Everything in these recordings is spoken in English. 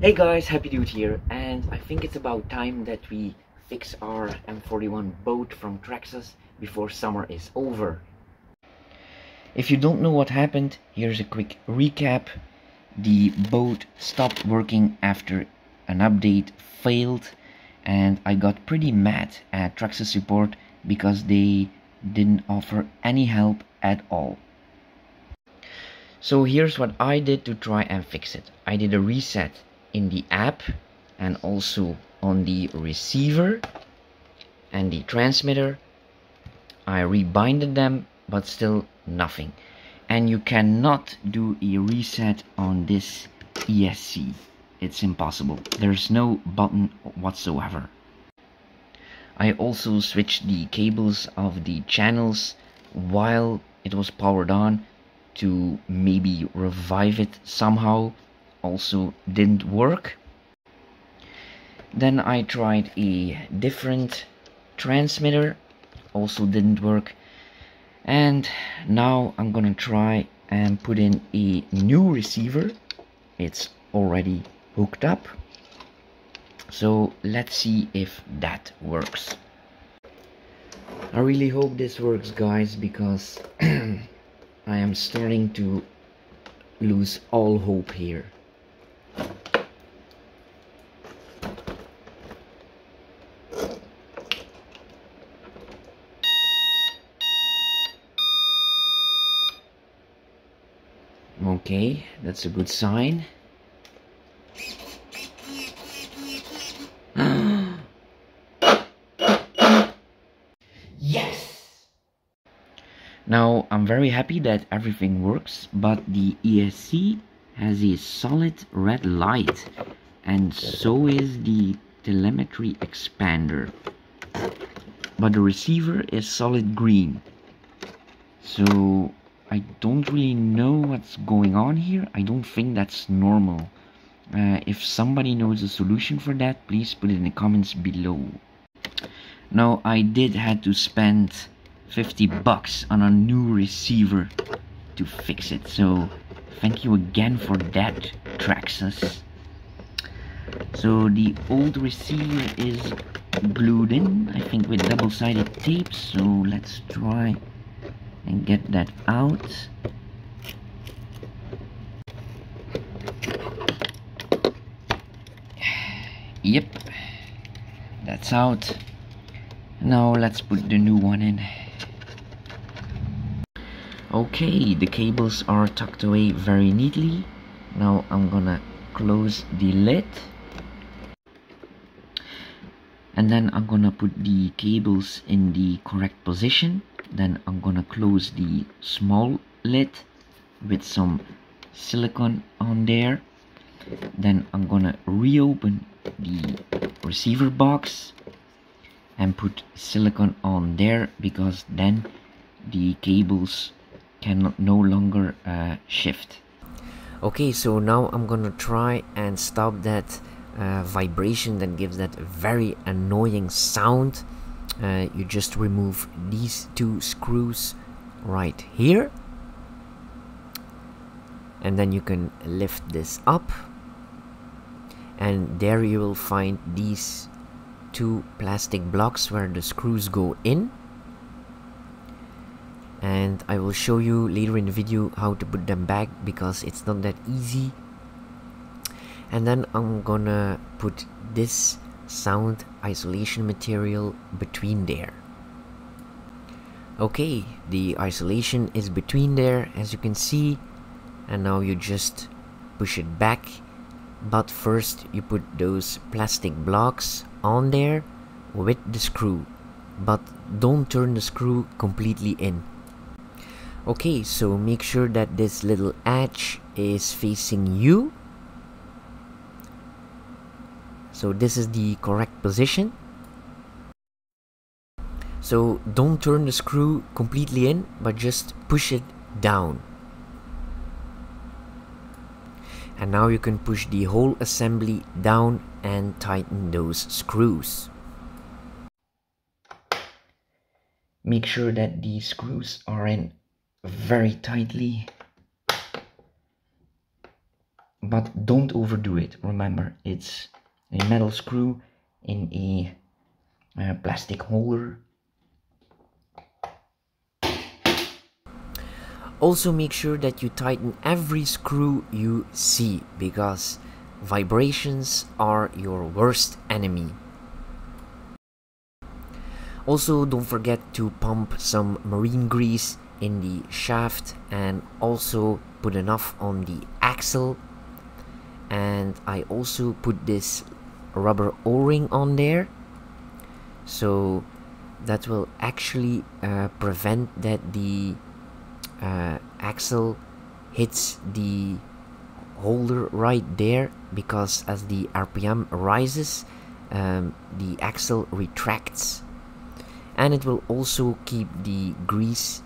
Hey guys, Happy Dude here, and I think it's about time that we fix our M41 boat from Traxxas before summer is over. If you don't know what happened, here's a quick recap. The boat stopped working after an update failed, and I got pretty mad at Traxxas support because they didn't offer any help at all. So here's what I did to try and fix it. I did a reset in the app and also on the receiver and the transmitter. I rebinded them, but still nothing. And you cannot do a reset on this ESC. It's impossible. There's no button whatsoever. I also switched the cables of the channels while it was powered on to maybe revive it somehow. Also didn't work. Then I tried a different transmitter, also didn't work. And now I'm gonna try and put in a new receiver. It's already hooked up, so let's see if that works. I really hope this works, guys, because I am starting to lose all hope here. Okay, that's a good sign. Yes! Now I'm very happy that everything works, but the ESC has a solid red light, and so is the telemetry expander. But the receiver is solid green. So I don't really know what's going on here. I don't think that's normal. If somebody knows a solution for that, please put it in the comments below. Now I did had to spend 50 bucks on a new receiver to fix it. So thank you again for that, Traxxas. So the old receiver is glued in, I think with double-sided tape. So let's try and get that out. Yep, that's out. Now let's put the new one in. Okay, the cables are tucked away very neatly. Now I'm gonna close the lid, and then I'm gonna put the cables in the correct position. Then I'm gonna close the small lid with some silicone on there. Then I'm gonna reopen the receiver box and put silicone on there, because then the cables can no longer shift. Okay, so now I'm gonna try and stop that vibration that gives that very annoying sound. You just remove these two screws right here, and then you can lift this up, and there you will find these two plastic blocks where the screws go in, and I will show you later in the video how to put them back, because it's not that easy. And then I'm gonna put this sound isolation material between there. Okay, the isolation is between there, as you can see, and now you just push it back. But first you put those plastic blocks on there with the screw, but don't turn the screw completely in. Okay, so make sure that this little edge is facing you. So this is the correct position. So don't turn the screw completely in, but just push it down. And now you can push the whole assembly down and tighten those screws. Make sure that the screws are in very tightly. but don't overdo it. Remember, it's a metal screw in a plastic holder. Also make sure that you tighten every screw you see, because vibrations are your worst enemy. Also, don't forget to pump some marine grease in the shaft and also put enough on the axle. And I also put this rubber o-ring on there, so that will actually prevent that the axle hits the holder right there, because as the RPM rises, the axle retracts, and it will also keep the grease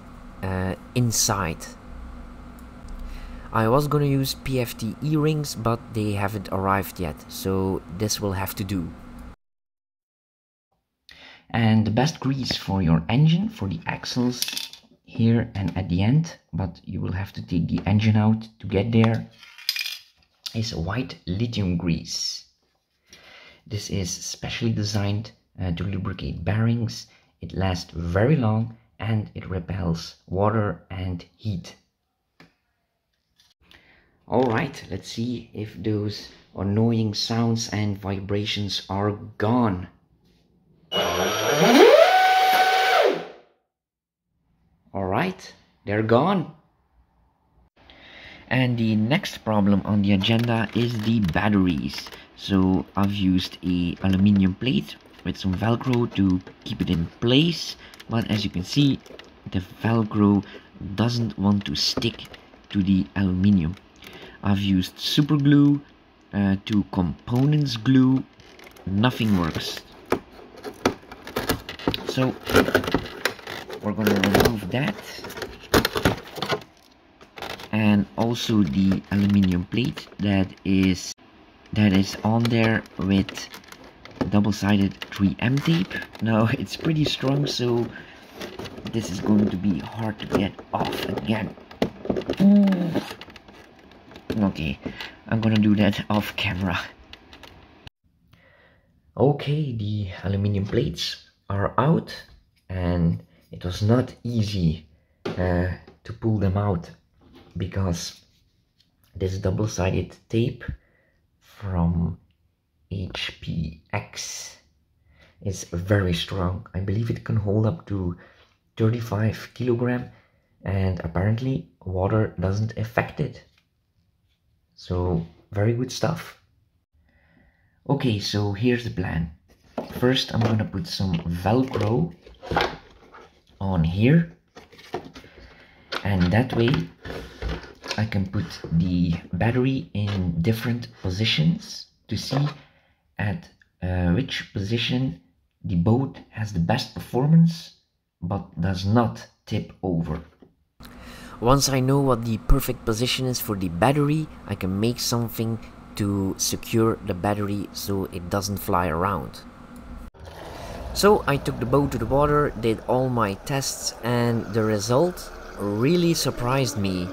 inside. I was gonna use PFT E-rings, but they haven't arrived yet, so this will have to do. And the best grease for your engine, for the axles, here and at the end, but you will have to take the engine out to get there, is white lithium grease. This is specially designed to lubricate bearings. It lasts very long and it repels water and heat. Alright, let's see if those annoying sounds and vibrations are gone. Alright, they're gone. And the next problem on the agenda is the batteries. So I've used a aluminium plate with some Velcro to keep it in place, but as you can see, the Velcro doesn't want to stick to the aluminium. I've used super glue to components glue, nothing works. So we're gonna remove that, and also the aluminium plate that is on there with double-sided 3M tape. Now it's pretty strong, so this is going to be hard to get off again. Okay, I'm gonna do that off camera. Okay, the aluminium plates are out, and it was not easy to pull them out, because this double-sided tape from HPX is very strong. I believe it can hold up to 35 kilograms, and apparently water doesn't affect it. So very good stuff. Okay, so here's the plan. First, I'm gonna put some Velcro on here, and that way I can put the battery in different positions to see at which position the boat has the best performance but does not tip over. Once I know what the perfect position is for the battery, I can make something to secure the battery so it doesn't fly around. So I took the boat to the water, did all my tests, and the result really surprised me.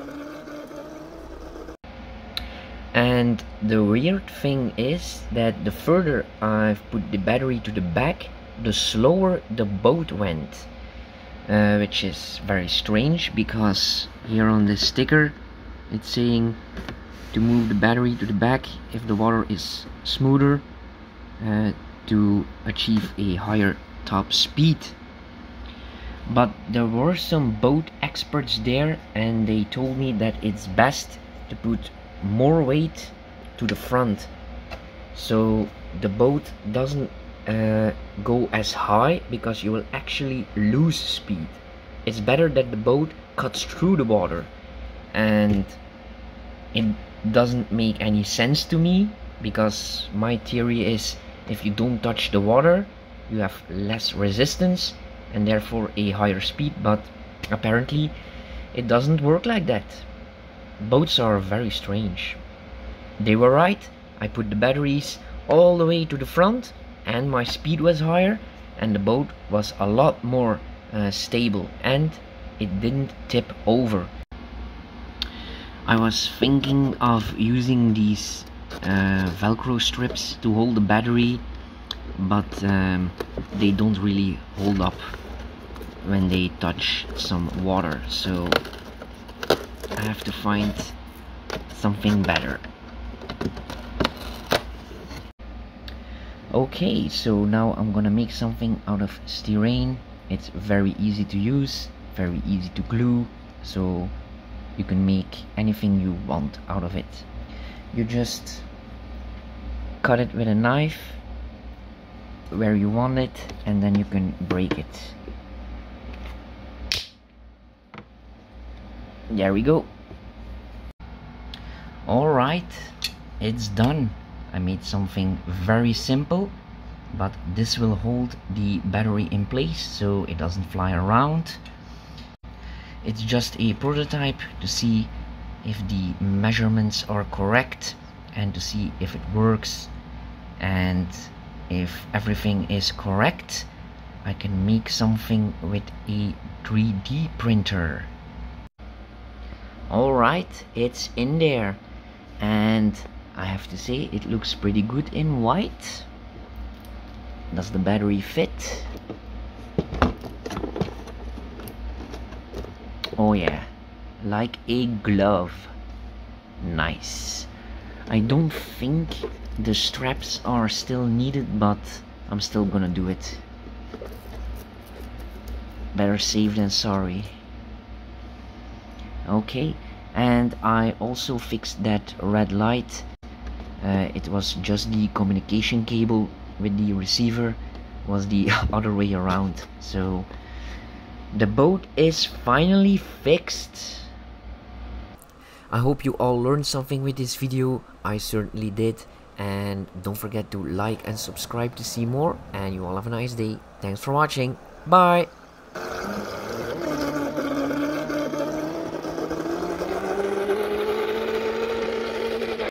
And the weird thing is that the further I've put the battery to the back, the slower the boat went. Which is very strange, because here on this sticker it's saying to move the battery to the back if the water is smoother, to achieve a higher top speed. But there were some boat experts there, and they told me that it's best to put more weight to the front, so the boat doesn't go as high, because you will actually lose speed. It's better that the boat cuts through the water, and it doesn't make any sense to me, because my theory is if you don't touch the water you have less resistance and therefore a higher speed, but apparently it doesn't work like that. Boats are very strange. They were right. I put the batteries all the way to the front and my speed was higher, and the boat was a lot more stable, and it didn't tip over. I was thinking of using these Velcro strips to hold the battery, but they don't really hold up when they touch some water, so I have to find something better. Okay, so now I'm gonna make something out of styrene. It's very easy to use, very easy to glue, so you can make anything you want out of it. You just cut it with a knife where you want it, and then you can break it. There we go. Alright, it's done. I made something very simple, but this will hold the battery in place so it doesn't fly around. It's just a prototype to see if the measurements are correct and to see if it works, and if everything is correct, I can make something with a 3D printer. Alright, it's in there, and I have to say it looks pretty good in white. Does the battery fit? Oh yeah, like a glove. Nice. I don't think the straps are still needed, but I'm still gonna do it. Better safe than sorry. Okay, and I also fixed that red light. It was just the communication cable with the receiver was the other way around. So the boat is finally fixed. I hope you all learned something with this video. I certainly did. And don't forget to like and subscribe to see more. And you all have a nice day. Thanks for watching. Bye.